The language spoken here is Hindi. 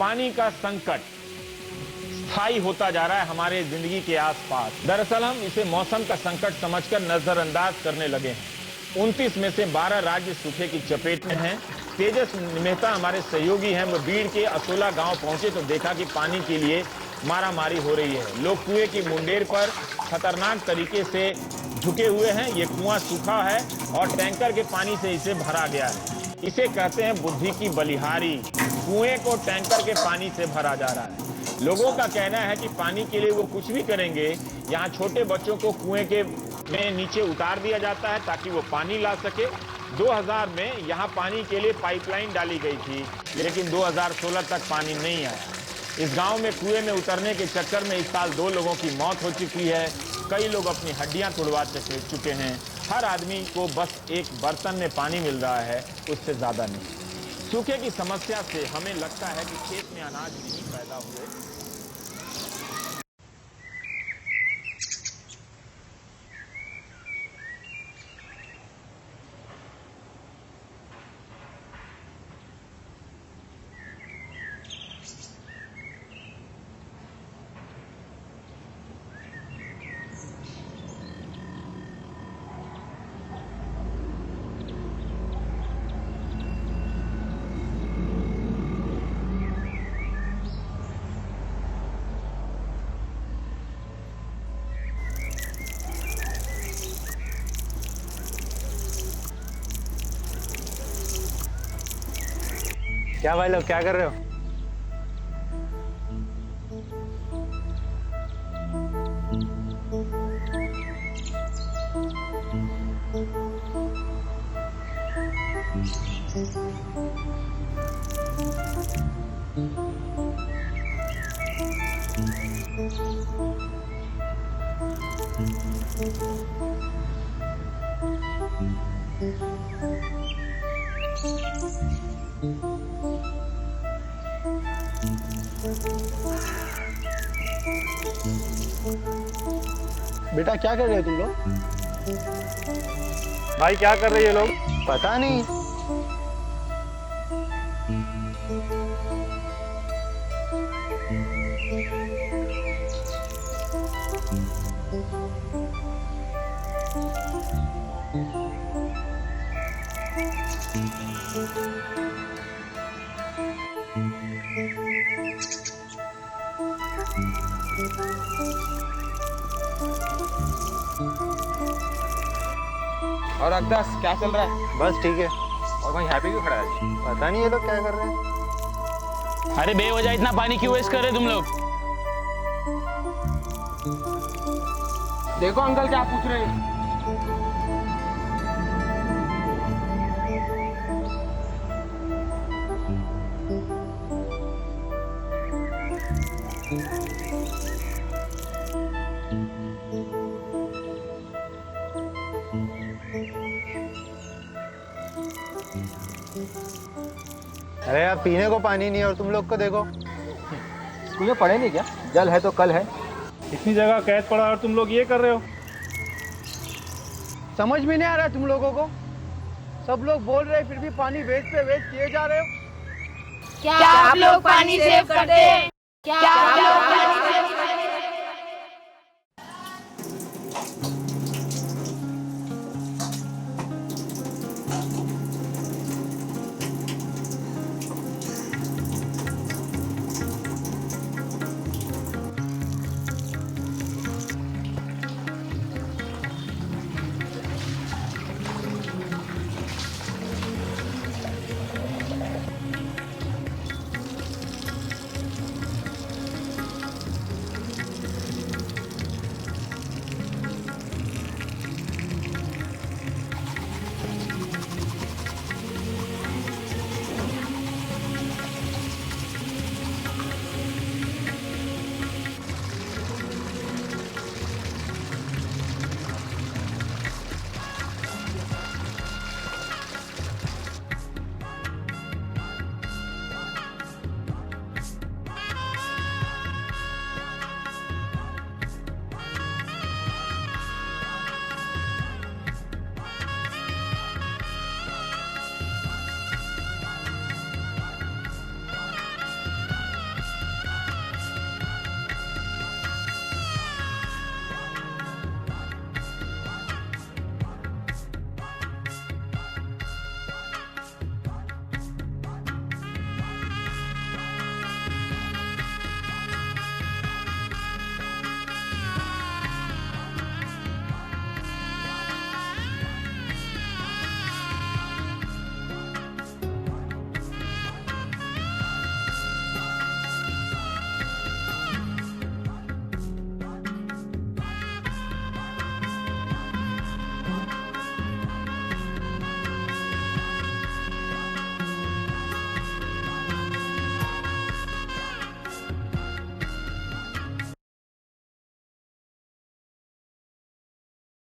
पानी का संकट स्थायी होता जा रहा है हमारे जिंदगी के आसपास। दरअसल हम इसे मौसम का संकट समझकर नजरअंदाज करने लगे हैं। 29 में से 12 राज्य सूखे की चपेट में हैं। तेजस मेहता हमारे सहयोगी हैं, वो बीड़ के असोला गांव पहुंचे तो देखा कि पानी के लिए मारामारी हो रही है। लोग कुएं की मुंडेर पर खतरनाक तरीके से झुके हुए हैं। ये कुआं सूखा है और टैंकर के पानी से इसे भरा गया है। इसे कहते हैं बुद्धि की बलिहारी। कुएं को टैंकर के पानी से भरा जा रहा है। लोगों का कहना है कि पानी के लिए वो कुछ भी करेंगे। यहाँ छोटे बच्चों को कुएं के में नीचे उतार दिया जाता है ताकि वो पानी ला सके। 2000 में यहाँ पानी के लिए पाइपलाइन डाली गई थी, लेकिन 2016 तक पानी नहीं आया। इस गांव में कुएं में उतरने के चक्कर में इस साल 2 लोगों की मौत हो चुकी है। कई लोग अपनी हड्डियां तुड़वा चुके हैं। हर आदमी को बस एक बर्तन में पानी मिल रहा है, उससे ज्यादा नहीं। सूखे की समस्या से हमें लगता है कि खेत में अनाज नहीं पैदा हुए। क्या भाई लोग क्या कर रहे हो? बेटा क्या कर रहे हो तुम लोग? भाई क्या कर रहे हैं ये लोग? पता नहीं। और अकदास क्या चल रहा है? बस ठीक है। और भाई हैप्पी क्यों खड़ा है? पता नहीं ये लोग क्या कर रहे हैं। अरे बेवजह इतना पानी क्यों वेस्ट कर रहे तुम लोग? देखो अंकल क्या पूछ रहे हैं। अरे यार पीने को पानी नहीं है और तुम लोग को देखो। स्कूल में पढ़े नहीं क्या? जल है तो कल है। इतनी जगह कैद पड़ा और तुम लोग ये कर रहे हो? समझ में नहीं आ रहा तुम लोगों को। सब लोग बोल रहे फिर भी पानी वेस्ट पे वेस्ट किए जा रहे हो। क्या आप लोग पानी सेव करते हैं? क्या आप लोग पानी सेव करते हैं?